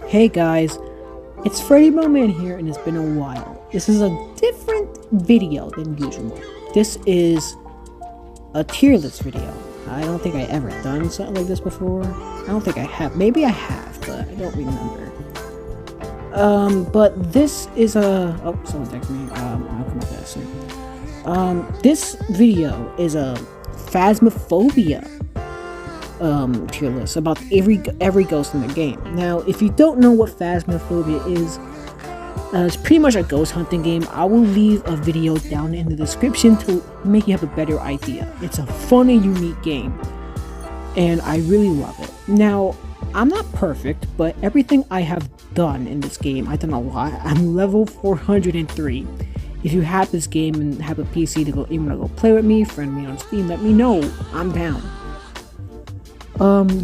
Hey guys, it's Freddy Bowman here and it's been a while. This is a different video than usual. This is a tier list video. I don't think I ever done something like this before. I don't think I have. Maybe I have, but I don't remember. But this is a... Oh, someone's texting me. I'll come up with that soon. This video is a phasmophobia tier list about every ghost in the game. Now, if you don't know what phasmophobia is, it's pretty much a ghost hunting game. I will leave a video down in the description to make you have a better idea. It's a fun and unique game, and I really love it. Now, I'm not perfect, but everything I have done in this game, I've done a lot. I'm level 403. If you have this game and have a PC to go, you want to go play with me, friend me on Steam, let me know. I'm down.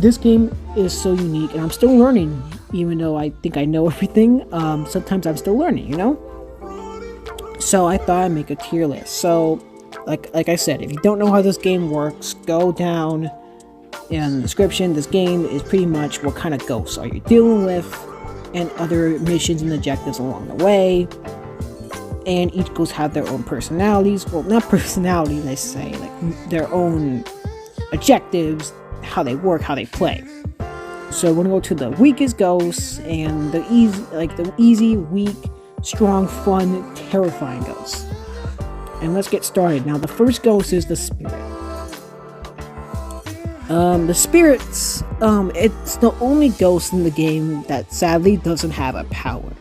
This game is so unique, and I'm still learning, even though I think I know everything. Sometimes I'm still learning, you know? So I thought I'd make a tier list. So, like I said, if you don't know how this game works, go down in the description. This game is pretty much what kind of ghosts are you dealing with, and other missions and objectives along the way. And each ghost have their own personalities. Well, not personalities, I say, like their own objectives, how they work, how they play. So we're gonna go to the weakest ghosts and the easy, weak, strong, fun, terrifying ghosts. And let's get started. Now the first ghost is the spirit. The spirits, it's the only ghost in the game that sadly doesn't have a power,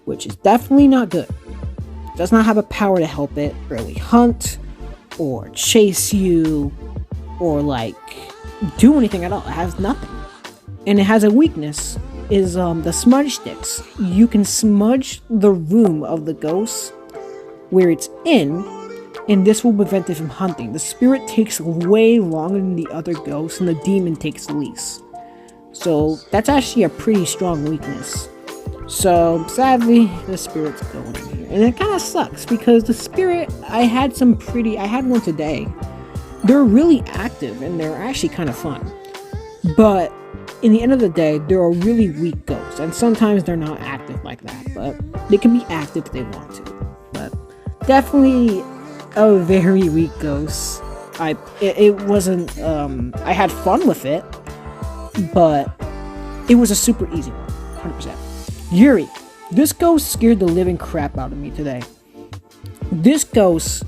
which is definitely not good. It does not have a power to help it really hunt or chase you or like do anything at all. It has nothing. And it has a weakness, is the smudge sticks. You can smudge the room of the ghost where it's in, and this will prevent it from hunting. The spirit takes way longer than the other ghosts, and the demon takes the least. So that's actually a pretty strong weakness. So sadly, the spirit's going in here. And it kind of sucks, because the spirit, I had one today. They're really active, and they're actually kind of fun. But in the end of the day, they're a really weak ghost, and sometimes they're not active like that, but they can be active if they want to. But definitely a very weak ghost. It wasn't, I had fun with it, but it was a super easy one, 100%. Yuri. This ghost scared the living crap out of me today. This ghost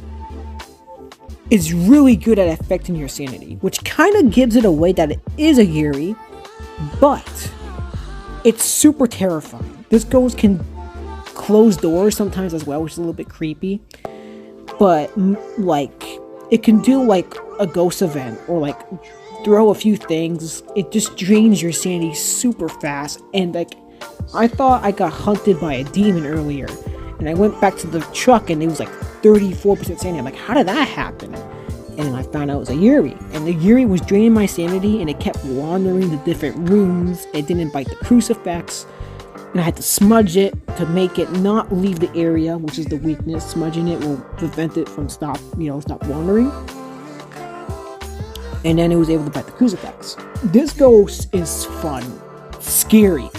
is really good at affecting your sanity, which kind of gives it away that it is a Yuri, but it's super terrifying. This ghost can close doors sometimes as well, which is a little bit creepy, but like it can do like a ghost event or like throw a few things. It just drains your sanity super fast, and like I thought I got hunted by a demon earlier, and I went back to the truck and it was like 34% sanity. I'm like, how did that happen? And then I found out it was a Yuri. And the Yuri was draining my sanity, and it kept wandering to different rooms. It didn't bite the crucifix. And I had to smudge it to make it not leave the area, which is the weakness. Smudging it will prevent it from stop wandering. And then it was able to bite the crucifix. This ghost is fun. Scary.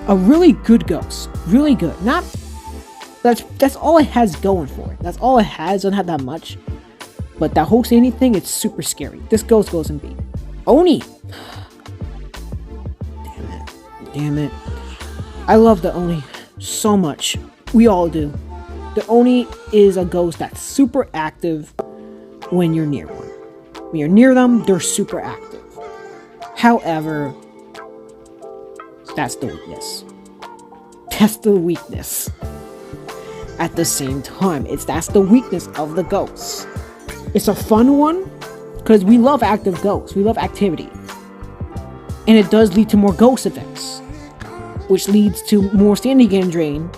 A really good ghost. Really good. That's all it has going for it. That's all it has. Doesn't have that much. But that whole sanity thing, it's super scary. This ghost goes in B. Oni! Damn it. I love the Oni so much. We all do. The Oni is a ghost that's super active when you're near one. When you're near them, they're super active. However, that's the weakness. That's the weakness. At the same time, that's the weakness of the ghosts. It's a fun one because we love active ghosts. We love activity, and it does lead to more ghost events, which leads to more sanity getting drained.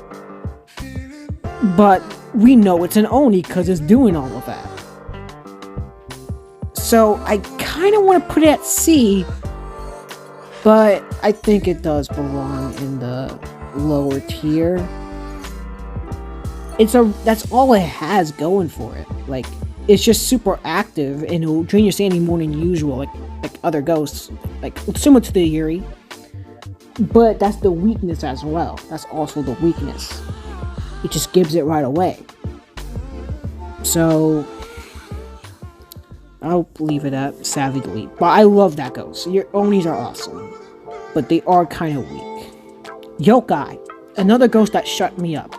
But we know it's an Oni because it's doing all of that. So I kind of want to put it at C, but I think it does belong in the lower tier. That's all it has going for it. Like, it's just super active, and it'll drain your sanity more than usual, like other ghosts, like similar to the Yuri. But that's the weakness as well. That's also the weakness. It just gives it right away. So I'll leave it at sadly delete. But I love that ghost. Your Onis are awesome. But they are kind of weak. Yokai. Another ghost that shut me up.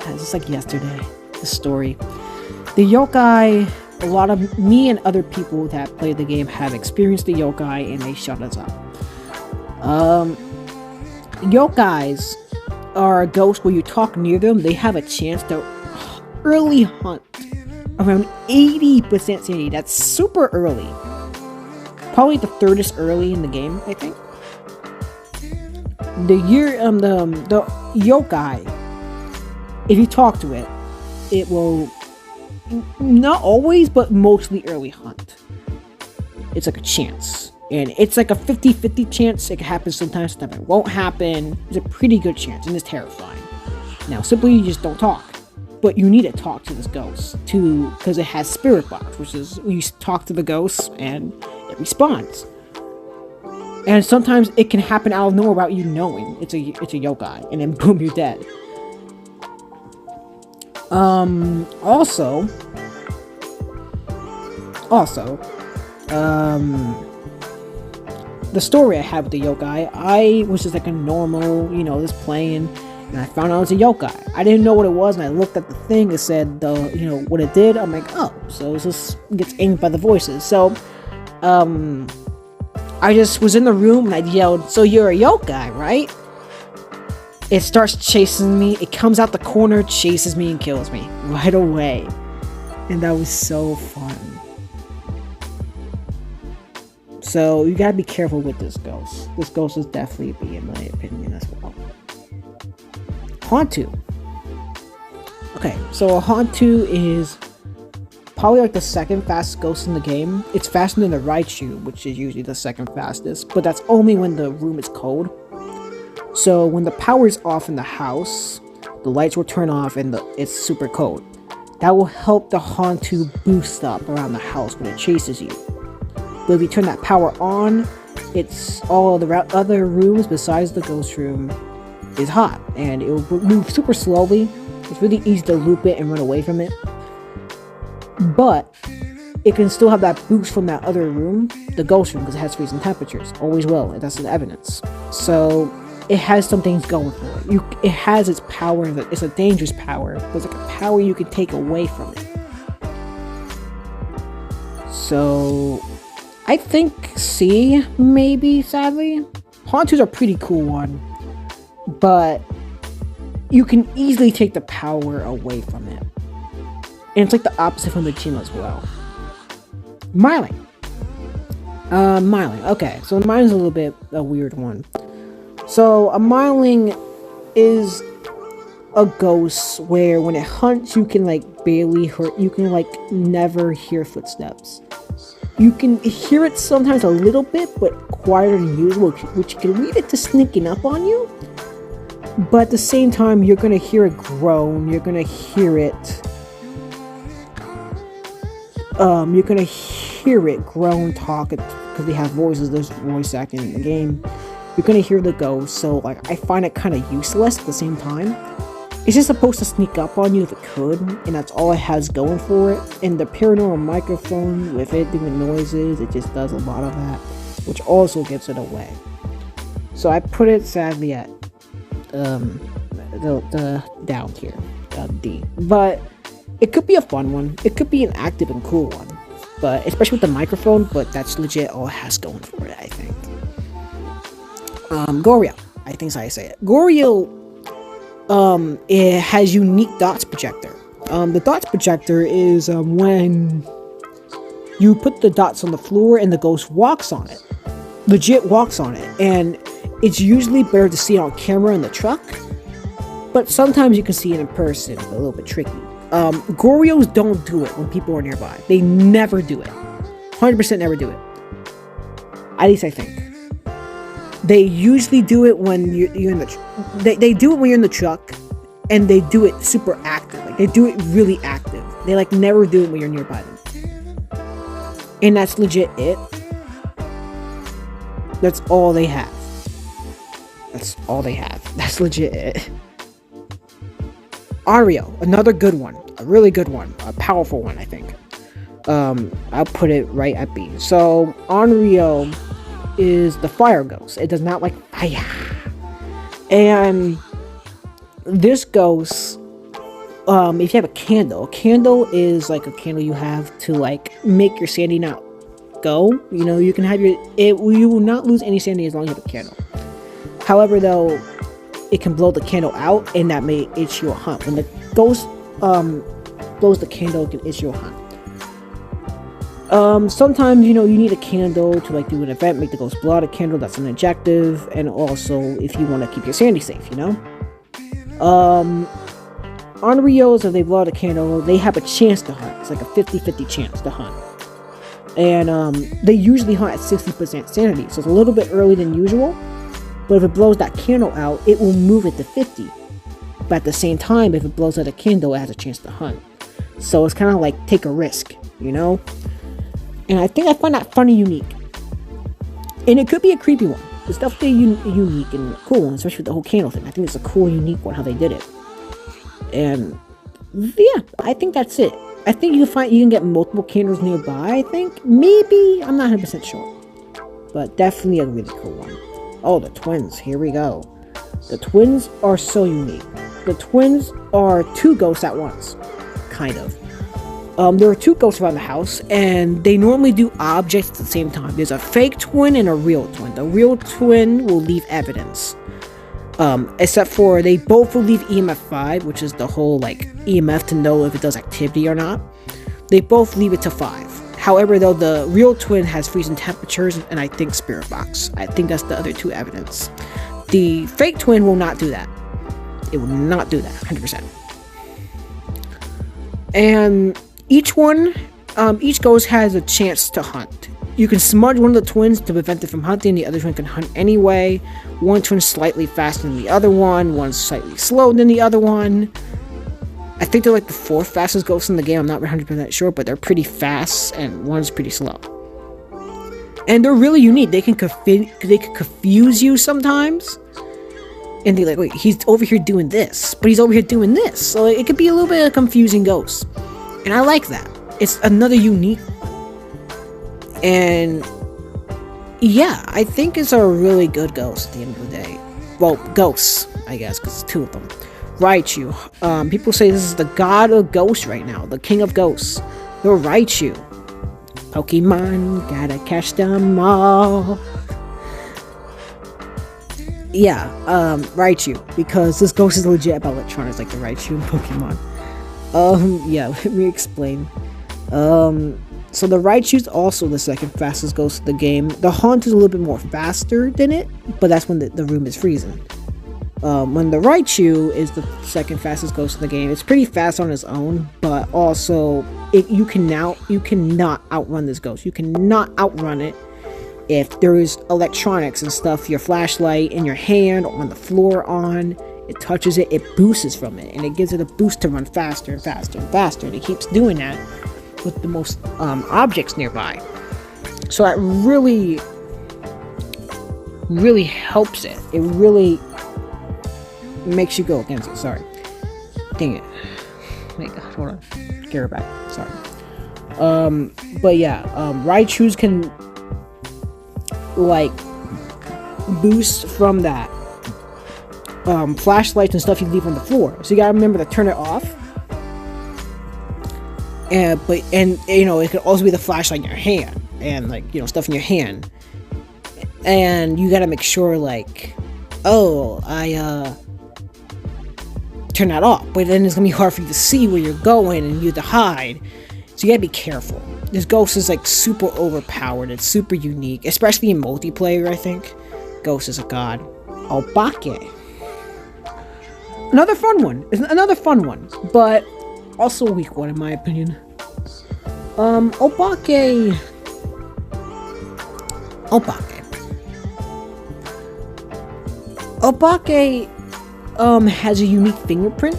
Just like yesterday. The story. The yokai, a lot of me and other people that played the game have experienced the yokai and they shut us up. Yokais are ghosts where you talk near them, they have a chance to early hunt. Around 80% sanity. That's super early. Probably the thirdest early in the game, I think. The yokai, if you talk to it, it will not always, but mostly early hunt. It's like a chance. And it's like a 50-50 chance. It can happen sometimes it won't happen. It's a pretty good chance, and it's terrifying. Now, simply you just don't talk. But you need to talk to this ghost because it has spirit box, which is you talk to the ghost and it responds. And sometimes it can happen out of nowhere without you knowing it's a yokai, and then boom, you're dead. Also, the story I had with the yokai, I was just like a normal, just playing. And I found out it was a yokai. I didn't know what it was, and I looked at the thing. It said what it did. I'm like, oh, so it just gets aimed by the voices. So, I just was in the room and I yelled, "So you're a yokai, right?" It starts chasing me. It comes out the corner, chases me, and kills me right away. And that was so fun. So you gotta be careful with this ghost. This ghost is definitely be, in my opinion, as well. Hauntu. Okay, so a Hauntu is probably like the second fastest ghost in the game. It's faster than the Raichu, which is usually the second fastest, but that's only when the room is cold. So when the power is off in the house, the lights will turn off and it's super cold. That will help the Hauntu boost up around the house when it chases you. But if you turn that power on, it's all the other rooms besides the ghost room is hot, and it will move super slowly. It's really easy to loop it and run away from it, but it can still have that boost from that other room, the ghost room, because it has freezing temperatures. Always will. That's an evidence. So it has some things going for it. It has its power. It's a dangerous power, but it's like a power you can take away from it. So I think C, maybe, sadly. Hauntu's a pretty cool one, but you can easily take the power away from it. And it's like the opposite from the gym as well. Myling. Myling. Okay, so Myling's a little bit a weird one. So a Myling is a ghost where when it hunts, you can barely hurt. You can never hear footsteps. You can hear it sometimes a little bit, but quieter than usual, which can lead it to sneaking up on you. But at the same time, you're gonna hear it groan. You're gonna hear it. You're gonna hear it groan, talk, because they have voices. There's voice acting in the game. You're gonna hear the ghost. So I find it kind of useless at the same time. It's just supposed to sneak up on you if it could, and that's all it has going for it. And the paranormal microphone, with it doing noises, it just does a lot of that, which also gets it away. So I put it sadly at the down tier, D. But it could be a fun one. It could be an active and cool one, but especially with the microphone. But that's legit all it has going for it, I think. Goryo, I think is how I say it. Goryo. It has unique dots projector. The dots projector is when you put the dots on the floor and the ghost walks on it. Legit walks on it. And it's usually better to see it on camera in the truck, but sometimes you can see it in person. It's a little bit tricky. Goryos don't do it when people are nearby. They never do it. 100% never do it. At least I think. They usually do it when you're in the they do it when you're in the truck, and they do it super active. They do it really active. They never do it when you're nearby them. And that's legit it. That's all they have. That's all they have. That's legit it. Ario, another good one. A really good one. A powerful one, I think. I'll put it right at B. So, Onryo is the fire ghost. It does not like fire. And this ghost, if you have a candle is like a candle you have to like make your sanity not go. You know, you can have you will not lose any sanity as long as you have a candle. However, though, it can blow the candle out, and that may issue a hunt. When the ghost blows the candle, it can issue a hunt. Sometimes, you know, you need a candle to like do an event, make the ghost blow out a candle. That's an objective, and also if you want to keep your sanity safe, you know. On Rios, if they blow out a candle, they have a chance to hunt. It's like a 50-50 chance to hunt. And they usually hunt at 60% sanity, so it's a little bit early than usual. But if it blows that candle out, it will move it to 50. But at the same time, if it blows out a candle, it has a chance to hunt. So it's kind of like take a risk, you know? And I think I find that funny, unique. And it could be a creepy one. It's definitely unique and cool one, especially with the whole candle thing. I think it's a cool, unique one, how they did it. And yeah, I think that's it. I think you can get multiple candles nearby, I think. Maybe, I'm not 100% sure. But definitely a really cool one. Oh, the twins, here we go. The twins are so unique. The twins are two ghosts at once. Kind of. There are two ghosts around the house, and they normally do objects at the same time. There's a fake twin and a real twin. The real twin will leave evidence. Except for they both will leave EMF 5, which is the whole like EMF to know if it does activity or not. They both leave it to 5. However, though, the real twin has freezing temperatures and I think spirit box. I think that's the other two evidence. The fake twin will not do that. It will not do that, 100%. And each ghost has a chance to hunt. You can smudge one of the twins to prevent it from hunting. The other twin can hunt anyway. One twin's slightly faster than the other one. One's slightly slower than the other one. I think they're like the 4th fastest ghosts in the game. I'm not 100% sure, but they're pretty fast, and one's pretty slow. And they're really unique. They can confuse you sometimes. And they're like, wait, he's over here doing this, but he's over here doing this. So it could be a little bit of a confusing ghost. And I like that. It's another unique. And yeah, I think it's a really good ghost at the end of the day. Well, ghosts, I guess, because it's 2 of them. Raichu. People say this is the god of ghosts right now, the king of ghosts. The Raichu. Pokemon, gotta catch them all. Yeah, Raichu, because this ghost is legit about electronics like the Raichu in Pokemon. Yeah, let me explain. So the Raichu's also the 2nd fastest ghost of the game. The Haunt is a little bit more faster than it, but that's when the room is freezing. When the Raichu is the 2nd fastest ghost of the game, it's pretty fast on its own, but also you cannot outrun this ghost. You cannot outrun it if there is electronics and stuff, your flashlight in your hand or on the floor on. It touches it, it boosts from it, and it gives it a boost to run faster and faster and faster, and it keeps doing that with the most objects nearby. So that really helps it. It really makes you go against it. Sorry. Dang it. Wait, hold on. Get her back. Sorry. But yeah, Raichus can like boost from that. Flashlights and stuff you leave on the floor. So you gotta remember to turn it off. And you know, it could also be the flashlight in your hand and like, you know, stuff in your hand. And you gotta make sure like, oh, I turn that off. But then it's gonna be hard for you to see where you're going and you have to hide. So you gotta be careful. This ghost is like super overpowered. It's super unique, especially in multiplayer, I think. Ghost is a god. Alpaca. Another fun one, but also a weak one in my opinion. Alpaca has a unique fingerprint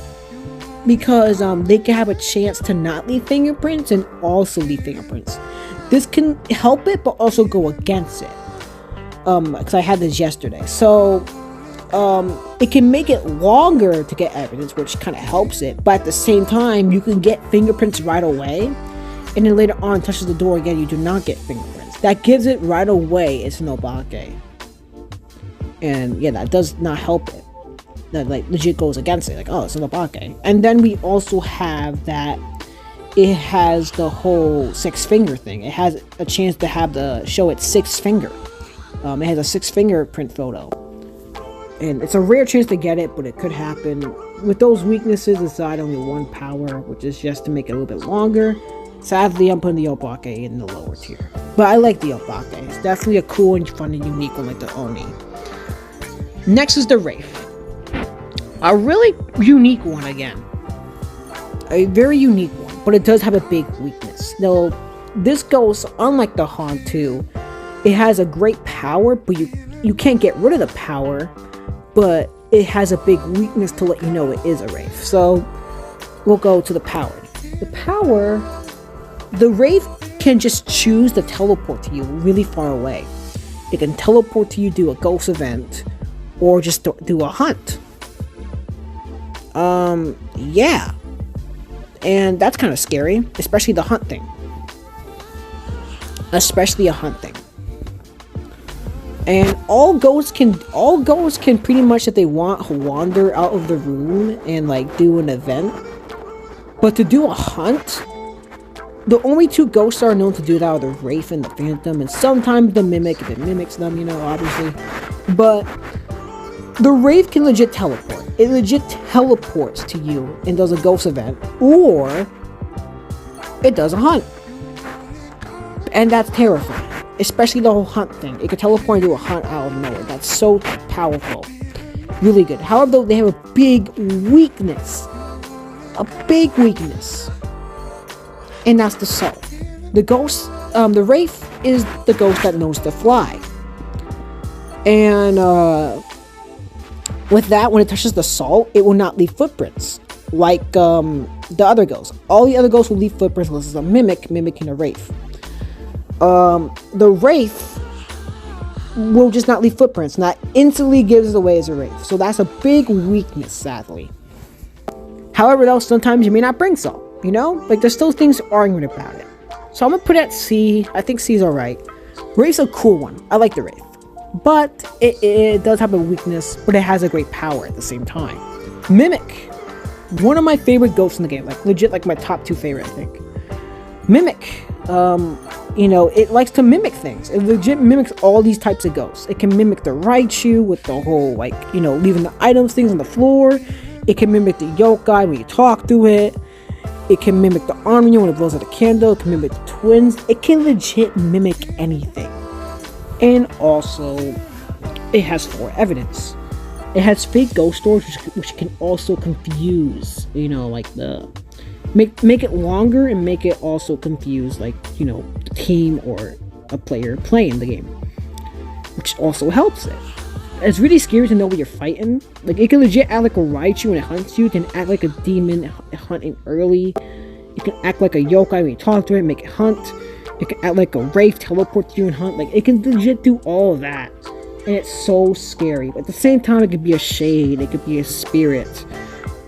because they can have a chance to not leave fingerprints and also leave fingerprints. This can help it but also go against it. because I had this yesterday. So it can make it longer to get evidence, which kind of helps it. But at the same time, you can get fingerprints right away, and then later on, touches the door again, you do not get fingerprints. That gives it right away it's an alpaca. And yeah, that does not help it. That like legit goes against it. Like, oh, it's an alpaca. And then we also have that it has the whole 6-finger thing. It has a chance to have the show its 6th finger. It has a 6-fingerprint photo. And it's a rare chance to get it, but it could happen. With those weaknesses aside, only 1 power, which is just to make it a little bit longer. Sadly, I'm putting the alpaca in the lower tier. But I like the alpaca. It's definitely a cool and fun and unique one like the Oni. Next is the Wraith. A really unique one again. A very unique one, but it does have a big weakness. Now, this ghost, unlike the Haunt 2, it has a great power, but you can't get rid of the power, but it has a big weakness to let you know it is a Wraith. So, we'll go to the power. The power, the Wraith can just choose to teleport to you really far away. It can teleport to you, do a ghost event, or just do a hunt. Yeah. And that's kind of scary, especially the hunt thing. Especially a hunt thing. And all ghosts can pretty much, if they want, wander out of the room and like do an event. But to do a hunt, the only 2 ghosts that are known to do that are the Wraith and the Phantom, and sometimes the Mimic if it mimics them, you know, obviously. But the Wraith can legit teleport. It legit teleports to you and does a ghost event, or it does a hunt. And that's terrifying, especially the whole hunt thing. It could teleport and do a hunt out of nowhere. That's so powerful. Really good. However, though, they have a big weakness. A big weakness. And that's the soul. The ghost, the Wraith is the ghost that knows to fly. And, with that, when it touches the salt, it will not leave footprints, like the other ghosts. All the other ghosts will leave footprints unless it's a mimic mimicking a Wraith. The Wraith will just not leave footprints, and that instantly gives it away as a Wraith. So that's a big weakness, sadly. However, though, sometimes you may not bring salt, you know? Like, there's still things arguing about it. So I'm gonna put it at C. I think C is alright. Wraith's a cool one. I like the Wraith. But it does have a weakness, but it has a great power at the same time. Mimic. One of my favorite ghosts in the game. Like, legit, like my top 2 favorite, I think. Mimic. You know, it likes to mimic things. It legit mimics all these types of ghosts. It can mimic the Raichu with the whole, like, you know, leaving the items, things on the floor. It can mimic the yokai when you talk to it. It can mimic the army when it blows out a candle. It can mimic the twins. It can legit mimic anything. And also, it has 4 evidence. It has fake ghost doors, which can also confuse, you know, like the make it longer and make it also confuse, like, you know, the team or a player playing the game, which also helps it. It's really scary to know what you're fighting. Like, it can legit act like a Raichu when it hunts you. It can act like a demon hunting early. It can act like a yokai when you talk to it, make it hunt. It can act like a Wraith, teleport to you and hunt. Like, it can legit do all of that. And it's so scary. But at the same time, it could be a shade. It could be a spirit.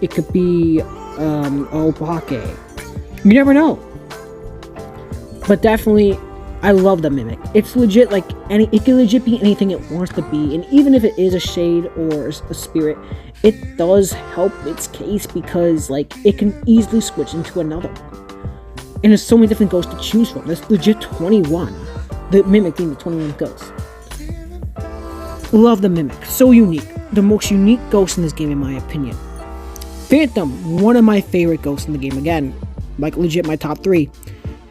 It could be alpaca. You never know. But definitely, I love the Mimic. It's legit like it can legit be anything it wants to be. And even if it is a shade or a spirit, it does help its case because, like, it can easily switch into another one. And there's so many different ghosts to choose from. There's legit 21. The Mimic being the 21 ghosts. Love the Mimic. So unique. The most unique ghost in this game, in my opinion. Phantom. One of my favorite ghosts in the game. Again, like, legit my top 3.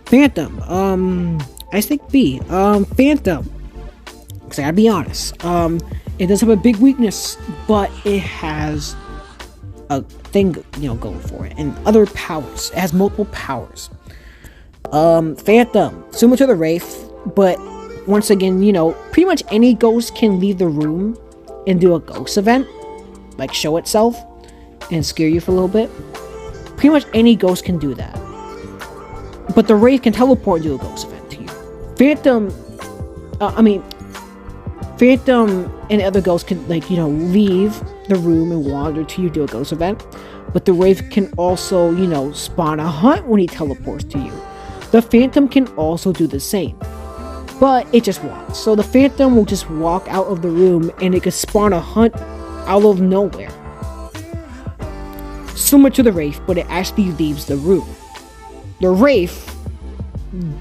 Phantom. I think B. Phantom. Because I gotta be honest. It does have a big weakness, but it has a thing, you know, going for it. And other powers. It has multiple powers. Phantom. Similar to the Wraith, but once again, you know, pretty much any ghost can leave the room and do a ghost event. Like, show itself and scare you for a little bit. Pretty much any ghost can do that. But the Wraith can teleport and do a ghost event to you. Phantom Phantom and other ghosts can, like, you know, leave the room and wander till you do a ghost event. But the Wraith can also, you know, spawn a hunt when he teleports to you. The Phantom can also do the same, but it just walks. So the Phantom will just walk out of the room and it can spawn a hunt out of nowhere. Similar to the Wraith, but it actually leaves the room. The Wraith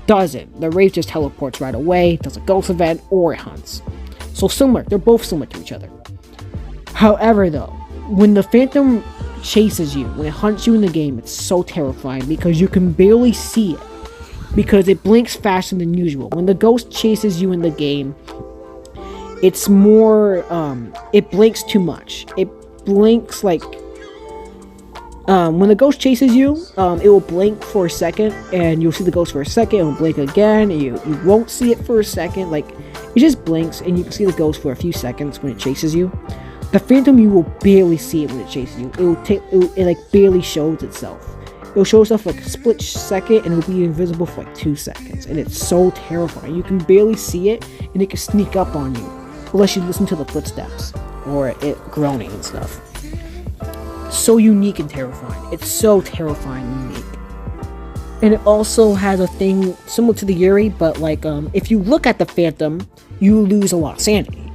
doesn't. The Wraith just teleports right away, does a ghost event, or it hunts. So similar. They're both similar to each other. However, though, when the Phantom chases you, when it hunts you in the game, it's so terrifying because you can barely see it. Because it blinks faster than usual. When the ghost chases you in the game, it's more, it blinks too much. It blinks like, when the ghost chases you, it will blink for a second, and you'll see the ghost for a second, it will blink again, and you won't see it for a second. Like, it just blinks, and you can see the ghost for a few seconds when it chases you. The Phantom, you will barely see it when it chases you. It like barely shows itself. It'll show itself like a split second, and it'll be invisible for like 2 seconds, and it's so terrifying. You can barely see it, and it can sneak up on you, unless you listen to the footsteps, or it groaning and stuff. So unique and terrifying. It's so terrifying and unique. And it also has a thing similar to the Yuri, but like, if you look at the Phantom, you lose a lot of sanity,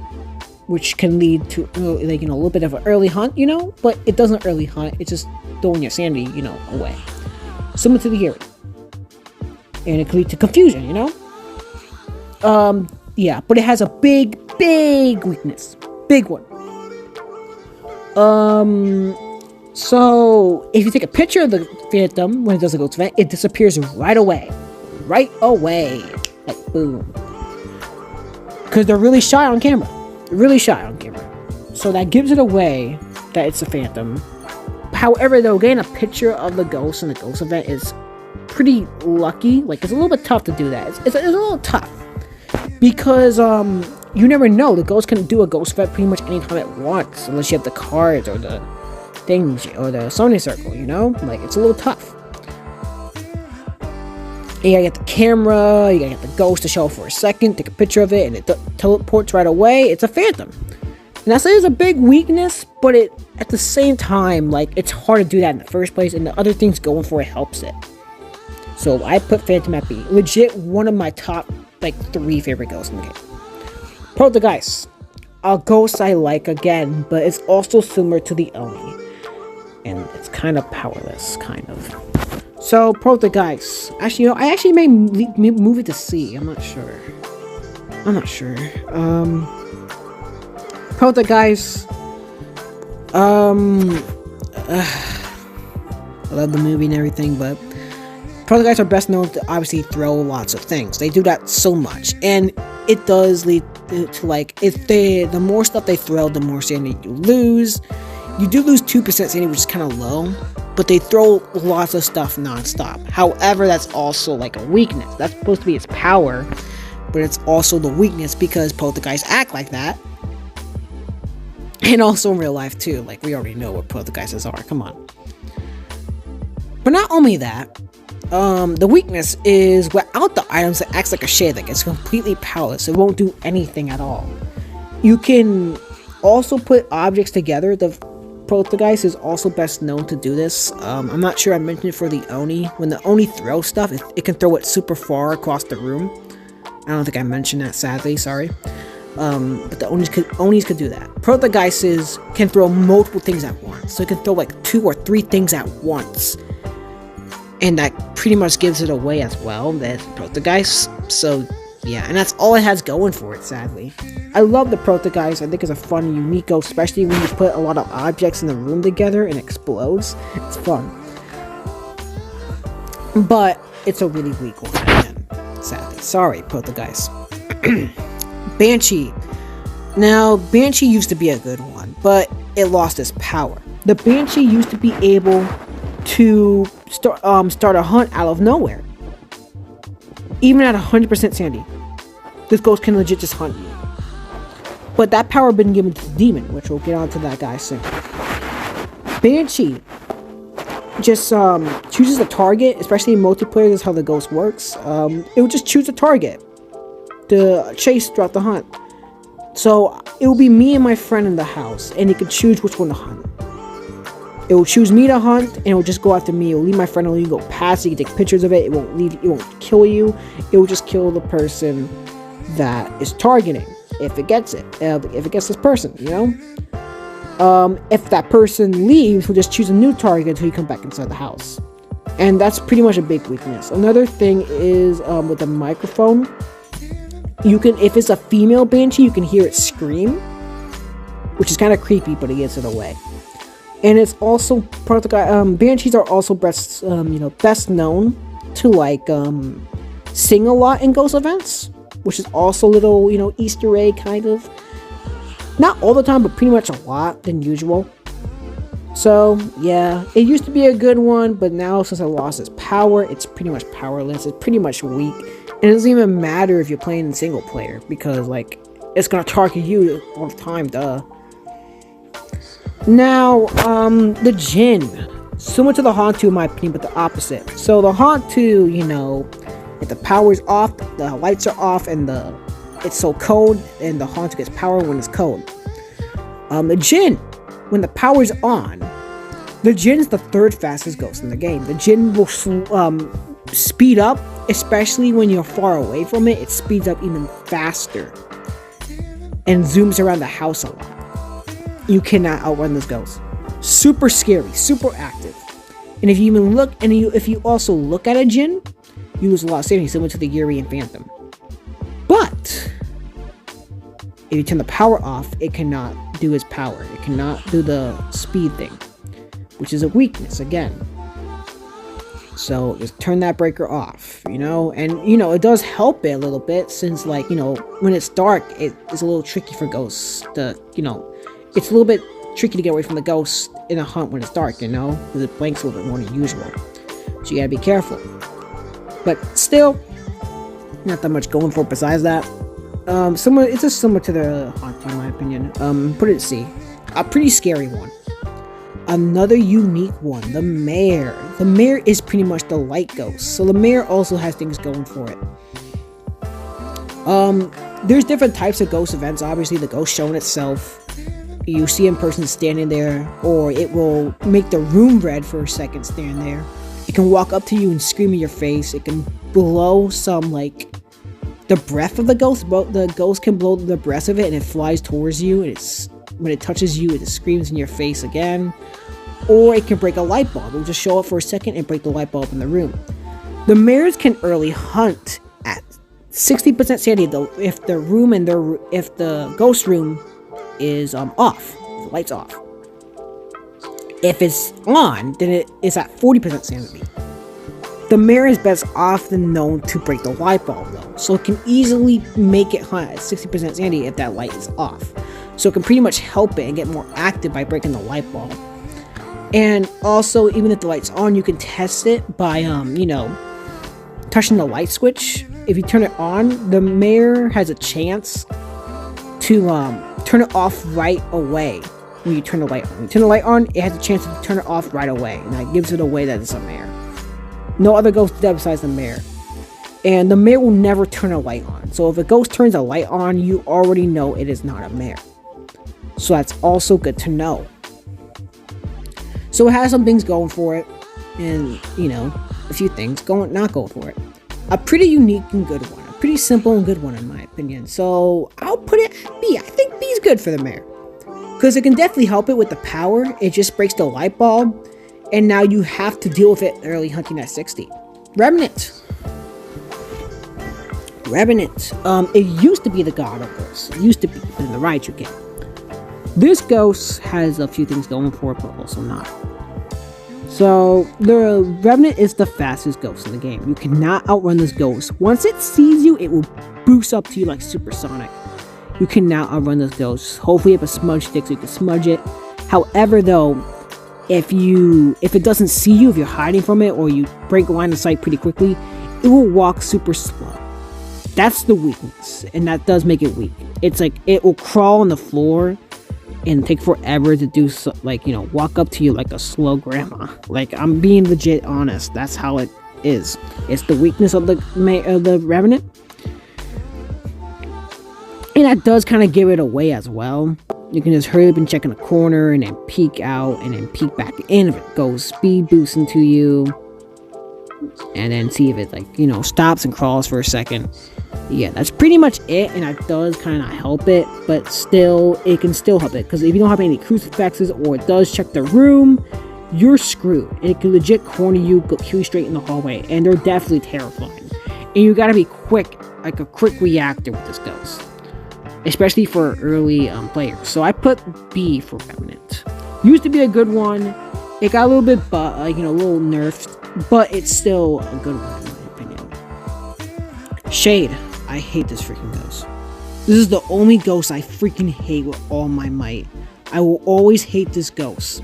which can lead to, like, you know, a little bit of an early hunt, you know, but it doesn't early hunt, it's just throwing your sanity, you know, away. Similar to the Yuri. And it can lead to confusion, you know? Yeah, but it has a big weakness. Big one. So, if you take a picture of the Phantom when it does a ghost event, it disappears right away. Right away. Like, boom. Because they're really shy on camera. Really shy on camera. So that gives it away that it's a Phantom. However, though, getting a picture of the ghost in the ghost event is pretty lucky. Like, it's a little bit tough to do that. It's a little tough. Because, you never know. The ghost can do a ghost event pretty much anytime it wants. Unless you have the cards or the things or the Sony circle, you know? Like, it's a little tough. You gotta get the camera, you gotta get the ghost to show up for a second, take a picture of it, and it teleports right away. It's a Phantom. And that is a big weakness, but it, at the same time, like, it's hard to do that in the first place, and the other things going for it helps it. So I put Phantom at B. Legit one of my top, like, 3 favorite ghosts in the game. Poltergeist. A ghost I like again, but it's also similar to the Oni. And it's kind of powerless, kind of. So, Poltergeist. Actually, you know, I actually may move it to C. I'm not sure. Poltergeist. I love the movie and everything, but Poltergeists are best known to obviously throw lots of things. They do that so much, and it does lead to, like, if the more stuff they throw, the more sanity you lose. You do lose 2% sanity, which is kind of low, but they throw lots of stuff non-stop. However, that's also like a weakness. That's supposed to be its power, but it's also the weakness because poltergeists act like that. And also in real life too, like we already know what poltergeists are, come on. But not only that, the weakness is without the items, it acts like a shade, like it's completely powerless. It won't do anything at all. You can also put objects together. The Poltergeist is also best known to do this. I'm not sure I mentioned it for the Oni. When the Oni throws stuff, it can throw it super far across the room. I don't think I mentioned that, sadly, sorry. But the Onis could do that. Poltergeists can throw multiple things at once. So it can throw like 2 or 3 things at once. And that pretty much gives it away as well, that's Poltergeist. So yeah, and that's all it has going for it, sadly. I love the Poltergeist. I think it's a fun, unique ghost, especially when you put a lot of objects in the room together and it explodes. It's fun. But it's a really weak one, again, sadly. Sorry, Poltergeist. Banshee. Now, Banshee used to be a good one, but it lost its power. The Banshee used to be able to start a hunt out of nowhere. Even at 100% sanity. This ghost can legit just hunt you. But that power been given to the demon, which we'll get onto that guy soon. Banshee just chooses a target, especially in multiplayer, that's how the ghost works. It will just choose a target to chase throughout the hunt. So it will be me and my friend in the house, and it can choose which one to hunt. It will choose me to hunt, and it will just go after me. It will leave my friend alone. You go past it, you can take pictures of it. It won't leave. It won't kill you. It will just kill the person that is targeting, if it gets it. If it gets this person, you know. If that person leaves, we'll just choose a new target until you come back inside the house. And that's pretty much a big weakness. Another thing is with the microphone. You can, if it's a female Banshee, you can hear it scream, which is kind of creepy, but it gets it away. And it's also part of the Banshees are also best, best known to like sing a lot in ghost events, which is also a little, Easter egg kind of. Not all the time, but pretty much a lot than usual. So yeah, it used to be a good one, but now since I lost its power, it's pretty much powerless. It's pretty much weak, and it doesn't even matter if you're playing in single player because like it's gonna target you all the time. Duh. Now, the Djinn, similar to the Hantu in my opinion, but the opposite. So the Hantu, if the power's off, the lights are off, and it's so cold, and the Hantu gets power when it's cold. The Djinn, when the power's on, the Djinn is the third fastest ghost in the game. The Djinn will speed up, especially when you're far away from it. It speeds up even faster and zooms around the house a lot. You cannot outrun this ghost. Super scary, super active. And if you even look, and if you also look at a Djinn, you lose a lot of sanity, similar to the Yuri and Phantom. But if you turn the power off, it cannot do its power. It cannot do the speed thing, which is a weakness again. So just turn that breaker off, and it does help it a little bit since when it's dark, it's a little tricky for ghosts to, it's a little bit tricky to get away from the ghosts in a hunt when it's dark, because it blinks a little bit more than usual. So you gotta be careful. But still, not that much going for it besides that. It's just similar to the Haunting in my opinion. Put it at C. A pretty scary one. Another unique one, the Mare. The Mare is pretty much the light ghost. So the Mare also has things going for it. There's different types of ghost events. Obviously, the ghost showing itself. You see a person standing there, or it will make the room red for a second, stand there. It can walk up to you and scream in your face. It can blow some, the breath of the ghost. The ghost can blow the breath of it, and it flies towards you, and when it touches you, it screams in your face again. Or it can break a light bulb. It'll just show up for a second and break the light bulb in the room. The Mares can early hunt at 60% sanity if the ghost room is off, the light's off. If it's on, then it is at 40% sanity. The Mare is best often known to break the light bulb though, so it can easily make it hunt at 60% sanity if that light is off. So it can pretty much help it and get more active by breaking the light bulb. And also, even if the light's on, you can test it by touching the light switch. If you turn it on, the Mare has a chance to turn it off right away when you turn the light on. When you turn the light on, it has a chance to turn it off right away, and that gives it away that it's a Mare. No other ghost does that besides the Mare. And the Mare will never turn a light on. So if a ghost turns a light on, you already know it is not a Mare. So that's also good to know. So it has some things going for it, and a few things not going for it. A pretty unique and good one. A pretty simple and good one in my opinion. So I'll put it at B. I think B is good for the Mare. Because it can definitely help it with the power. It just breaks the light bulb. And now you have to deal with it early hunting at 60. Remnant. It used to be the god of ghosts. It used to be in the Riot you get. This ghost has a few things going for it, but also not. So, the Remnant is the fastest ghost in the game. You cannot outrun this ghost. Once it sees you, it will boost up to you like supersonic. You cannot outrun this ghost. Hopefully, you have a smudge stick so you can smudge it. However, though, if it doesn't see you, if you're hiding from it, or you break line of sight pretty quickly, it will walk super slow. That's the weakness, and that does make it weak. It's like, it will crawl on the floor and take forever to do walk up to you like a slow grandma. Like, I'm being legit honest. That's how it is. It's the weakness of the Remnant. And that does kind of give it away as well. You can just hurry up and check in the corner and then peek out and then peek back in if it goes speed boost into you. And then see if it, like, you know, stops and crawls for a second. Yeah, that's pretty much it, and that does kind of help it, but still, it can still help it, because if you don't have any crucifixes or it does check the room, you're screwed. It can legit corner you, go kill you straight in the hallway, and they're definitely terrifying. And you gotta be quick, like a quick reactor with this ghost, especially for early players. So I put B for Remnant. Used to be a good one. It got a little bit, a little nerfed, but it's still a good one in my opinion. Shade. I hate this freaking ghost. This is the only ghost I freaking hate with all my might. I will always hate this ghost.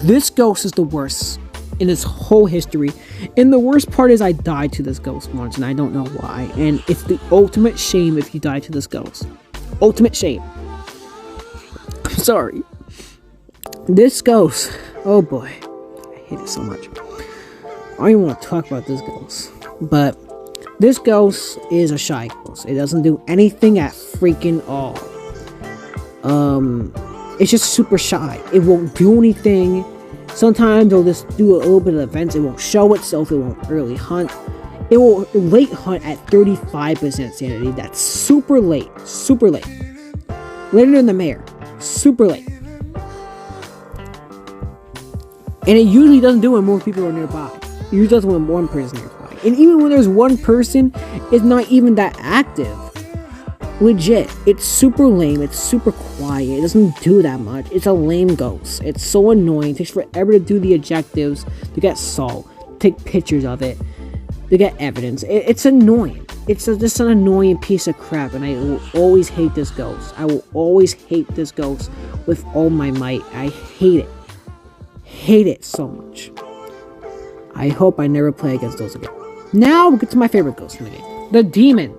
This ghost is the worst in this whole history. And the worst part is I died to this ghost once and I don't know why. And it's the ultimate shame if you die to this ghost. Ultimate shame. I'm sorry. This ghost. Oh boy. I hate it so much. I don't even want to talk about this ghost. But this ghost is a shy ghost. It doesn't do anything at freaking all. It's just super shy. It won't do anything. Sometimes it'll just do a little bit of events. It won't show itself. It won't early hunt. It will late hunt at 35% sanity. That's super late. Super late. Later than the mayor. Super late. And it usually doesn't do it when more people are nearby. It usually does it when one person is nearby. And even when there's one person, it's not even that active. Legit. It's super lame. It's super quiet. It doesn't do that much. It's a lame ghost. It's so annoying. It takes forever to do the objectives, to get salt, take pictures of it, to get evidence. It's annoying. It's just an annoying piece of crap, and I will always hate this ghost. I will always hate this ghost with all my might. I hate it. Hate it so much. I hope I never play against those again. Now we'll get to my favorite ghost in the game. The Demon.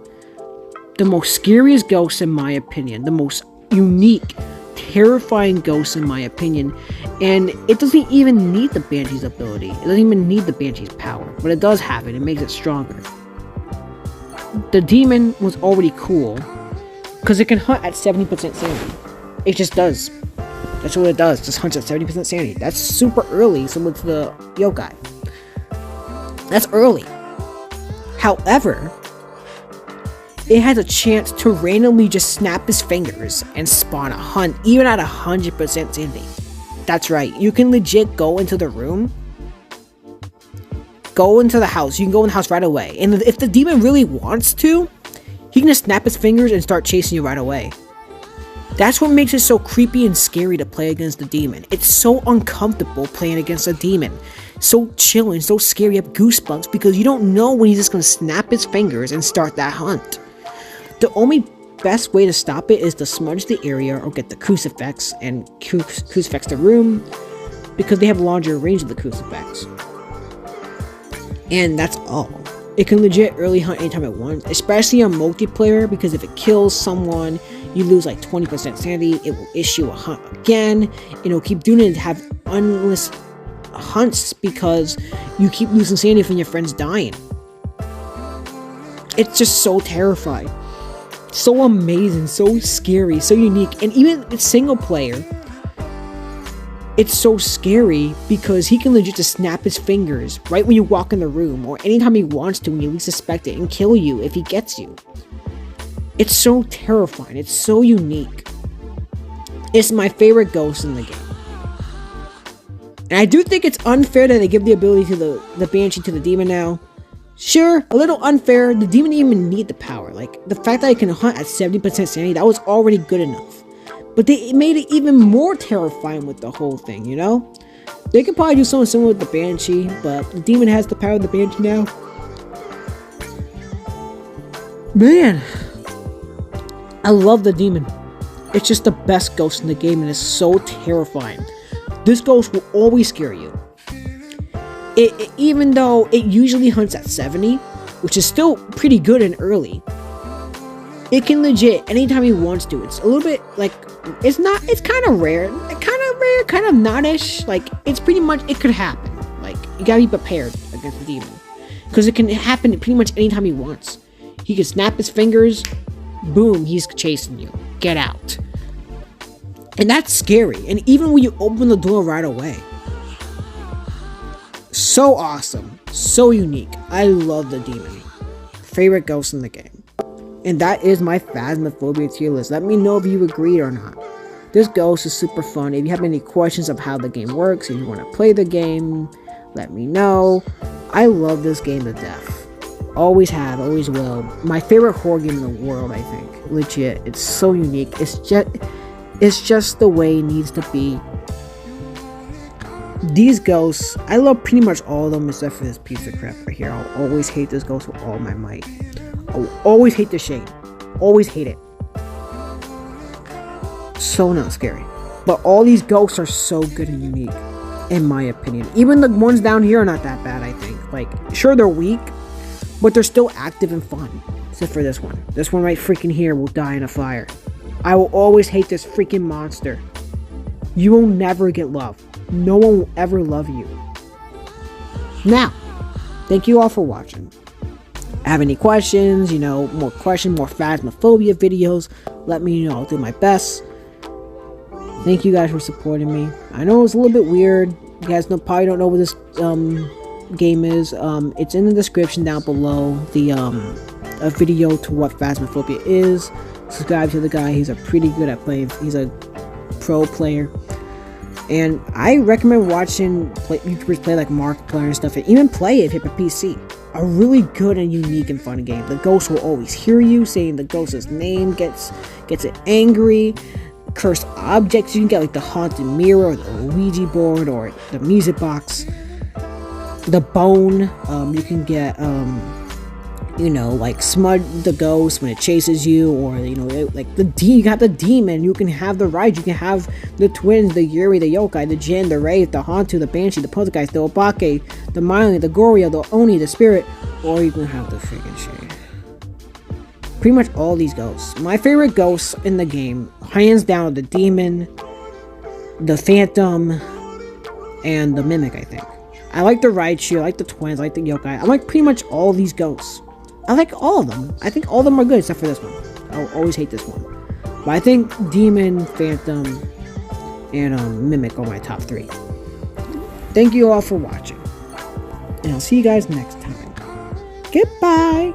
The most scariest ghost in my opinion. The most unique, terrifying ghost in my opinion. And it doesn't even need the Banshee's ability. It doesn't even need the Banshee's power. But it does have it. It makes it stronger. The Demon was already cool. Because it can hunt at 70% sanity. It just does. That's what it does. Just hunts at 70% sanity. That's super early, similar to the yokai. That's early. However, it has a chance to randomly just snap his fingers and spawn a hunt, even at 100% sanity. That's right. You can legit go into the room, go into the house. You can go in the house right away. And if the demon really wants to, he can just snap his fingers and start chasing you right away. That's what makes it so creepy and scary to play against the demon. It's so uncomfortable playing against a demon. So chill and so scary. You have goosebumps because you don't know when he's just going to snap his fingers and start that hunt. The only best way to stop it is to smudge the area or get the crucifix and crucifix the room, because they have longer range of the crucifix. And that's all. It can legit early hunt anytime it wants, especially on multiplayer, because if it kills someone, you lose like 20% sanity. It will issue a hunt again, and it'll keep doing it to have endless hunts because you keep losing sanity from your friends dying. It's just so terrifying, so amazing, so scary, so unique. And even it's single player, it's so scary because he can legit just snap his fingers right when you walk in the room, or anytime he wants to when you least suspect it, and kill you if he gets you. It's so terrifying. It's so unique. It's my favorite ghost in the game. And I do think it's unfair that they give the ability to the Banshee to the demon now. Sure, a little unfair. The demon didn't even need the power. Like, the fact that it can hunt at 70% sanity, that was already good enough. But they made it even more terrifying with the whole thing, you know? They could probably do something similar with the Banshee, but the demon has the power of the Banshee now. Man, I love the demon. It's just the best ghost in the game, and it's so terrifying. This ghost will always scare you. Even though it usually hunts at 70, which is still pretty good and early, it can legit anytime he wants to. It's a little bit like, it's kind of rare, kind of not-ish. Like, it's pretty much, it could happen. Like, you gotta be prepared against the demon, because it can happen pretty much anytime he wants. He can snap his fingers boom, he's chasing you. Get out. And that's scary. And even when you open the door right away. So awesome. So unique. I love the demon. Favorite ghost in the game. And that is my phasmophobia tier list. Let me know if you agree or not. This ghost is super fun. If you have any questions of how the game works, if you want to play the game, let me know. I love this game to death. Always have, always will. My favorite horror game in the world, I think. Legit. It's so unique. It's just the way it needs to be. These ghosts, I love pretty much all of them except for this piece of crap right here. I'll always hate this ghost with all my might. I'll always hate the shade. Always hate it. So not scary. But all these ghosts are so good and unique, in my opinion. Even the ones down here are not that bad, I think. Like, sure, they're weak, but they're still active and fun. Except for this one. This one right freaking here will die in a fire. I will always hate this freaking monster. You will never get love. No one will ever love you. Now, thank you all for watching. Have any questions, more phasmophobia videos, let me know. I'll do my best. Thank you guys for supporting me. I know it's a little bit weird. You guys probably don't know what this game is. It's in the description down below. A video to what phasmophobia is. Subscribe to the guy. He's a pretty good at playing. He's a pro player. And I recommend watching YouTubers play like Markiplier and stuff, and even play it if you have a PC. A really good and unique and fun game. The ghost will always hear you, saying the ghost's name, gets it angry. Cursed objects, you can get like the haunted mirror, or the Ouija board, or the music box. The bone, you can get, like smudge the ghost when it chases you, or like you can have the demon, you can have the Wraith, you can have the twins, the Yuri, the yokai, the Jinn, the Wraith, the Hantu, the Banshee, the poltergeist, the alpaca, the Myling, the Goria, the Oni, the Spirit, or you can have the freaking shade. Pretty much all these ghosts. My favorite ghosts in the game, hands down, the demon, the phantom, and the mimic, I think. I like the Raichu, I like the twins, I like the yokai. I like pretty much all these ghosts. I like all of them. I think all of them are good except for this one. I'll always hate this one. But I think demon, phantom, and mimic are my top 3. Thank you all for watching. And I'll see you guys next time. Goodbye!